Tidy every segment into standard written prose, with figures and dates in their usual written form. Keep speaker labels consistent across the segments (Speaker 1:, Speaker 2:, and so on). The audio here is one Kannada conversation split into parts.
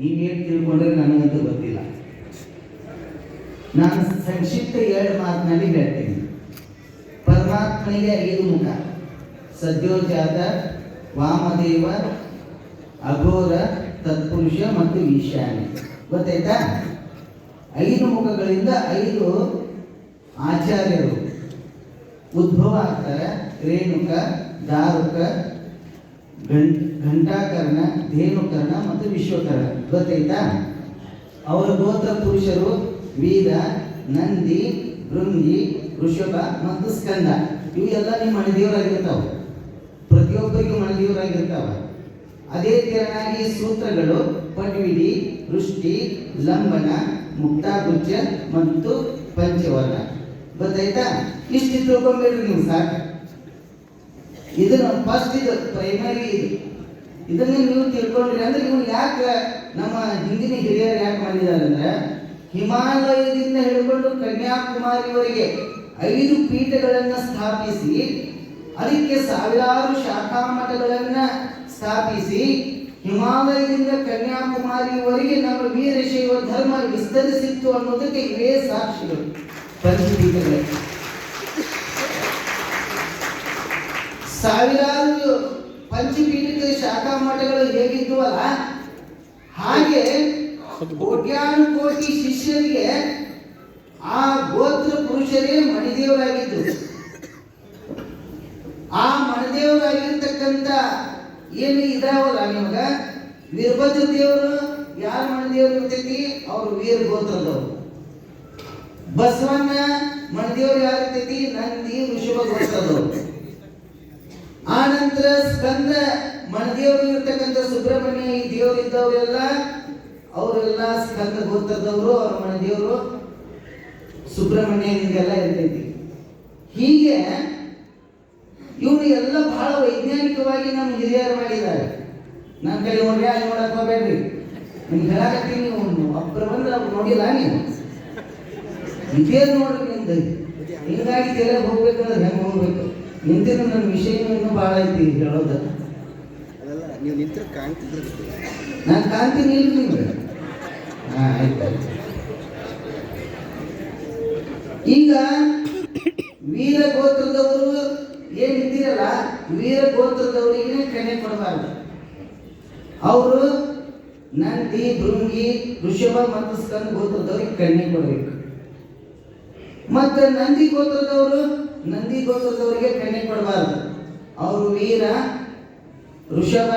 Speaker 1: ನೀವೇನು ತಿಳ್ಕೊಂಡ್ರೆ ನನಗಂತೂ ಗೊತ್ತಿಲ್ಲ. ನಾನು ಸಂಕ್ಷಿಪ್ತ 2 ಮಾತಿನಲ್ಲಿ ಹೇಳ್ತೀನಿ. ಪರಮಾತ್ಮನಿಗೆ 5 ಮುಖ: ಸದ್ಯೋಜಾತ, ವಾಮದೇವ, ಅಘೋರ, ತತ್ಪುರುಷ ಮತ್ತು ಈಶಾನ್ಯ. ಗೊತ್ತಾಯ್ತಾ? 5 ಮುಖಗಳಿಂದ 5 ಆಚಾರ್ಯರು ಉದ್ಭವ ಆಗ್ತಾರೆ. ರೇಣುಕ, ದಾರುಕ, ಘಂಟಾಕರ್ಣ, ಧೇನುಕರ್ಣ ಮತ್ತು ವಿಶ್ವಕರ್ಣ. ಗೊತ್ತಾಯ್ತಾ? ಅವರ ಗೋತ್ರ ಪುರುಷರು ವೀರ, ನಂದಿ, ಭೃಂಗಿ, ಋಷಭ ಮತ್ತು ಸ್ಕಂದ. ಇವು ಎಲ್ಲ ನಿಮ್ಮ ಮನೆದೇವರಾಗಿರ್ತಾವ. ಪ್ರತಿಯೊಬ್ಬರಿಗೂ ಮನೆದೇವರಾಗಿರ್ತಾವ. ಅದೇ ತೆರನಾಗಿ ಸೂತ್ರಗಳು ಪಡ್ವಿಡಿ, ವೃಷ್ಟಿ, ಲಂಬನ, ಮುಕ್ತಾಗುಚ್ಚ ಮತ್ತು ಪಂಚವರ್ಣ. ಗೊತ್ತಾಯ್ತಾ? ಇಷ್ಟು ತಿಳ್ಕೊಂಬೇಡ್ರಿ ನೀವು, ಸಾಕು. ಇದನ್ನು ಫಸ್ಟ್, ಇದು ಪ್ರೈಮರಿ. ಇದನ್ನ ನೀವು ತಿಳ್ಕೊಂಡ್ರಿ ಅಂದ್ರೆ ಇವ್ರು ಯಾಕೆ ನಮ್ಮ ಹಿಂದಿನ ಹಿರಿಯರು ಯಾಕೆ ಮಾಡಿದ್ದಾರೆ ಅಂದ್ರೆ, ಹಿಮಾಲಯದಿಂದ ಹಿಡ್ಕೊಂಡು ಕನ್ಯಾಕುಮಾರಿವರೆಗೆ 5 ಪೀಠಗಳನ್ನು ಸ್ಥಾಪಿಸಿ, ಅದಕ್ಕೆ ಸಾವಿರಾರು ಶಾಖಾ ಮಠಗಳನ್ನ ಸ್ಥಾಪಿಸಿ, ಹಿಮಾಲಯದಿಂದ ಕನ್ಯಾಕುಮಾರಿವರೆಗೆ ನಮ್ಮ ವೀರಶೈವ ಧರ್ಮ ವಿಸ್ತರಿಸಿತ್ತು ಅನ್ನೋದಕ್ಕೆ ಇವೇ ಸಾಕ್ಷಿಗಳು, ಪಂಚಪೀಠಗಳು. ಸಾವಿರಾರು ಪಂಚಪೀಠದ ಶಾಖಾ ಮಠಗಳು ಹೇಗಿದ್ವಲ್ಲ, ಹಾಗೆ ಕೋಟ್ಯಾನು ಕೋಟಿ ಶಿಷ್ಯರಿಗೆ ಆ ಗೋತ್ರ ಪುರುಷರೇ ಮಣಿದೇವರಾಗಿದ್ದರು. ಆ ಮಣಿದೇವರಾಗಿರ್ತಕ್ಕಂಥ ಏನು ಇದಾವಲ್ಲ ನಿಮಗ, ವೀರಭದ್ರ ದೇವರು ಯಾರ ಮಣಿದೇವರು ಇರ್ತೈತಿ? ಅವರು ವೀರ ಗೋತ್ರದವರು. ಬಸವಣ್ಣ ಮಣಿದೇವರು ಯಾರಿರ್ತೈತಿ? ನಂದಿ, ಋಷಭ ಗೋತ್ರದವರು. ಆ ನಂತರ ಸ್ಕಂದ ಮಣಿದೇವರು ಇರ್ತಕ್ಕಂಥ ಸುಬ್ರಹ್ಮಣ್ಯ ಈ ದೇವರು ಇದ್ದವರೆಲ್ಲ ಅವರೆಲ್ಲ ಸ್ಕಂದ ಗೋತ್ರದವರು. ಅವ್ರ ಮಣಿದೇವರು ಸುಬ್ರಹ್ಮಣ್ಯ ಹಿಂಗೆಲ್ಲ ಇರ್ತೈತಿ. ಹೀಗೆ ಇವರು ಎಲ್ಲ ಬಹಳ ವೈಜ್ಞಾನಿಕವಾಗಿ ನಮ್ಮ ಹಿರಿಯರು ಮಾಡಿದ್ದಾರೆ. ನನ್ನ ಕಡೆ ನೋಡ್ರಿ, ಅಲ್ಲಿ ನೋಡಕ್ ಹೋಗ್ಬೇಡ್ರಿ. ನಿಮ್ಗೆ ಹೇಳಕತ್ತೀನಿ, ನೀವು ಒಬ್ಬರು ಬಂದ್ರೆ ಅವ್ರು ನೋಡಿಲ್ಲ. ನೀವು ಇದೇ ನೋಡ್ರಿ, ನಿಮ್ದು ಹಿಂಗಾಗಿ ತಲೆ ಹೋಗ್ಬೇಕಂದ್ರೆ ಹೆಂಗೆ ಹೋಗ್ಬೇಕು? ನಿಂತಿನ ನನ್ನ ವಿಷಯ ಇನ್ನೂ ಭಾಳ ಐತಿ ಹೇಳೋದು.
Speaker 2: ನೀವು ನಿಂತರೆ ಕಾಣ್ತಿದ್ರೆ
Speaker 1: ನಾನು ಕಾಣ್ತೀನಿ ಇಲ್ಲ ನಿಮ್ಗೆ. ಆಯ್ತು. ಈಗ ವೀರ ಗೋತ್ರದವರು ಏನಿದ್ದೀರಲ್ಲ, ವೀರ ಗೋತ್ರದವರಿಗೆ ಕನ್ಯೆ ಕೊಡಬಾರ್ದು. ಅವರು ನಂದಿ, ಭೃಂಗಿ, ಋಷಭ ಮತ್ತು ಸ್ಕಂದ ಗೋತ್ರದವ್ರಿಗೆ ಕನ್ಯೆ ಕೊಡಬೇಕು. ಮತ್ತು ನಂದಿ ಗೋತ್ರದವರಿಗೆ ಕನ್ಯೆ ಕೊಡಬಾರ್ದು. ಅವರು ವೀರ, ಋಷಭ,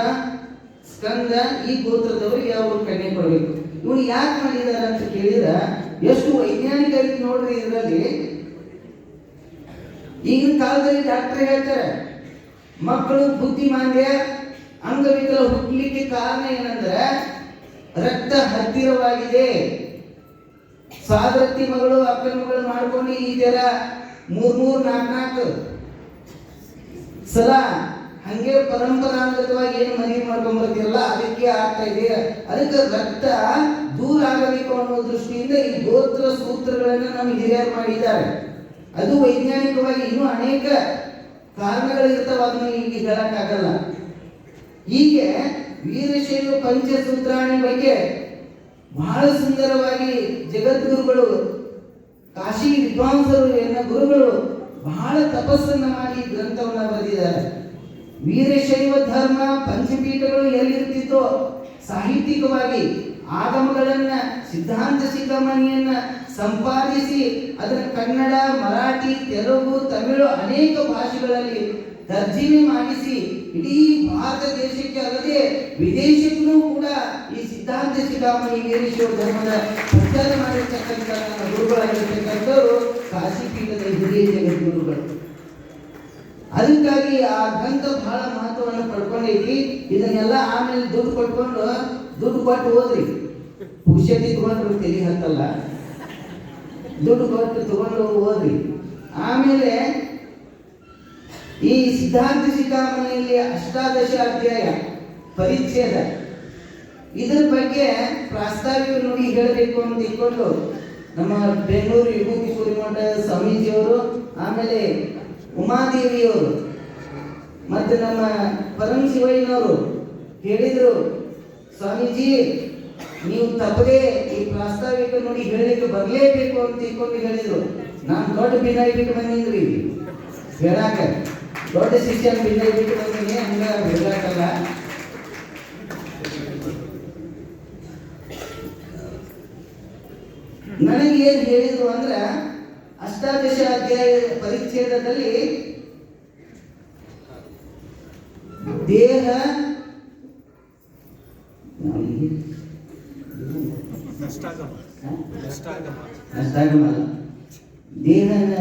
Speaker 1: ಸ್ಕಂದ ಈ ಗೋತ್ರದವರಿಗೆ ಅವರು ಕನ್ಯೆ ಕೊಡಬೇಕು. ಇವ್ರು ಯಾಕೆ ಮಾಡಿದ್ದಾರೆ ಅಂತ ಕೇಳಿದ್ರೆ ಎಷ್ಟು ವೈಜ್ಞಾನಿಕ ಐತಿ ನೋಡ್ರಿ. ಇದರಲ್ಲಿ ಈಗಿನ ಕಾಲದಲ್ಲಿ ಡಾಕ್ಟರ್ ಹೇಳ್ತಾರೆ, ಮಕ್ಕಳು ಬುದ್ಧಿಮಾಂದ್ಯ, ಅಂಗವಿಕಲ ಹುಟ್ಟಲಿಕ್ಕೆ ಕಾರಣ ಏನಂದ್ರೆ ರಕ್ತ ಹತ್ತಿರವಾಗಿದೆ. ಸಾದರತಿ ಮಗಳು ಅಕ್ಕನ ಮಗಳು ಮಾಡ್ಕೊಂಡು ಈ ತರ 3-4 ಸಲ ಹಂಗೆ ಪರಂಪರಾಗತವಾಗಿ ಏನು ಮದುವೆ ಮಾಡ್ಕೊಂಡ್ಬರ್ತೀರಲ್ಲ, ಅದಕ್ಕೆ ಆಗ್ತಾ ಇದೆ. ಅದಕ್ಕೆ ರಕ್ತ ದೂರ ಆಗಬೇಕು ಅನ್ನೋ ದೃಷ್ಟಿಯಿಂದ ಈ ಗೋತ್ರ ಸೂತ್ರಗಳನ್ನು ನಮ್ಮ ಹಿರಿಯರು ಮಾಡಿದ್ದಾರೆ. ಅದು ವೈಜ್ಞಾನಿಕವಾಗಿ ಇನ್ನೂ ಅನೇಕ ಕಾರಣಗಳಿರ್ತಾವ, ಅದನ್ನು ಈಗ ಹೇಳಕ್ಕಾಗಲ್ಲ. ಹೀಗೆ ವೀರಶೈವ ಪಂಚಸೂತ್ರಾಣಿ ಬಗ್ಗೆ ಬಹಳ ಸುಂದರವಾಗಿ ಜಗದ್ಗುರುಗಳು, ಕಾಶಿ ವಿದ್ವಾಂಸರು ಎನ್ನ ಗುರುಗಳು ಬಹಳ ತಪಸ್ಸನ್ನ ಮಾಡಿ ಗ್ರಂಥವನ್ನ ಬರೆದಿದ್ದಾರೆ. ವೀರಶೈವ ಧರ್ಮ ಪಂಚಪೀಠಗಳು ಎಲ್ಲಿರ್ತಿತ್ತೋ ಸಾಹಿತ್ಯಿಕವಾಗಿ ಆಗಮಗಳನ್ನ, ಸಿದ್ಧಾಂತ ಶಿಖಾಮಣಿಯನ್ನ ಸಂಪಾದಿಸಿ ಅದನ್ನು ಕನ್ನಡ, ಮರಾಠಿ, ತೆಲುಗು, ತಮಿಳು ಅನೇಕ ಭಾಷೆಗಳಲ್ಲಿ ತರ್ಜಮೆ ಮಾಡಿಸಿ ಇಡೀ ಭಾರತ ದೇಶಕ್ಕೆ ಅಲ್ಲದೆ ವಿದೇಶಕ್ಕೂ ಕೂಡ ಈ ಸಿದ್ಧಾಂತ ಶಿಖಾಮಣಿ ವೀರಶೈವ ಧರ್ಮದ ಪ್ರಚಾರ ಮಾಡಿರ್ತಕ್ಕಂಥ ಗುರುಗಳಾಗಿರ್ತಕ್ಕಂಥವರು ಕಾಶಿ ಪೀಠದ ಹಿರಿಯ ಜಗದ್ಗುರುಗಳು. ಅದಕ್ಕಾಗಿ ಆ ಗ್ರಂಥ ಬಹಳ ಮಹತ್ವವನ್ನು ಪಡ್ಕೊಂಡೈತಿ. ಇದನ್ನೆಲ್ಲ ಆಮೇಲೆ ದುಡ್ಡು ಕೊಟ್ಟು ಹೋದ್ರಿ, ಪುಷ್ಯತಿ ತಗೊಂಡ್ರು ತೆಲಿ ಹತ್ತಲ್ಲ, ದುಡ್ಡು ಕೊಟ್ಟು ತಗೊಂಡು ಹೋದ್ರಿ. ಆಮೇಲೆ ಈ ಸಿದ್ಧಾಂತ ಶಿಖಾಮಣಿಯಲ್ಲಿ 18 ಅಧ್ಯಾಯ ಪರಿಚ್ಛೇದ, ಇದರ ಬಗ್ಗೆ ಪ್ರಾಸ್ತಾವಿಕ ನುಡಿ ಹೇಳಬೇಕು ಅಂತ ಇಟ್ಕೊಂಡು ನಮ್ಮ ಬೆಂಗಳೂರು ವಿಭೂತಿ ಕುರಿಮಠ ಸ್ವಾಮೀಜಿಯವರು, ಆಮೇಲೆ ಉಮಾದೇವಿಯವರು ಮತ್ತು ನಮ್ಮ ಪರಮಶಿವಯ್ಯನವರು ಹೇಳಿದರು, ಸ್ವಾಮೀಜಿ ನೀವು ತಪ್ಪದೇ ಈ ಪ್ರಾಸ್ತಾವಿಕ ನೋಡಿ ಹೇಳಲಿಕ್ಕೆ ಬರಲೇಬೇಕು ಅಂತ ತಿಳ್ಕೊಂಡು ಹೇಳಿದ್ರು. ನಾನು ದೊಡ್ಡ ಬಿನ್ನಾಯಿ ಬಿಟ್ಟು ಬಂದಿದ್ರಿ ಹೇಳಾಕ, ದೊಡ್ಡ ಶಿಷ್ಯನ ಬಿನ್ನಾಯಿ ಬಿಟ್ಟು ಬಂದೀನಿ, ಹಂಗ ಹೇಳಾಕಲ್ಲ. ನನಗೆ ಏನ್ ಹೇಳಿದ್ರು ಅಂದ್ರ ಅಷ್ಟಾದಶ ಅಧ್ಯಾಯ ಪರಿಚ್ಛೇದದಲ್ಲಿ ದೇಹ ಅಷ್ಟಾಗಮಲ್ಲ, ದೇಹನ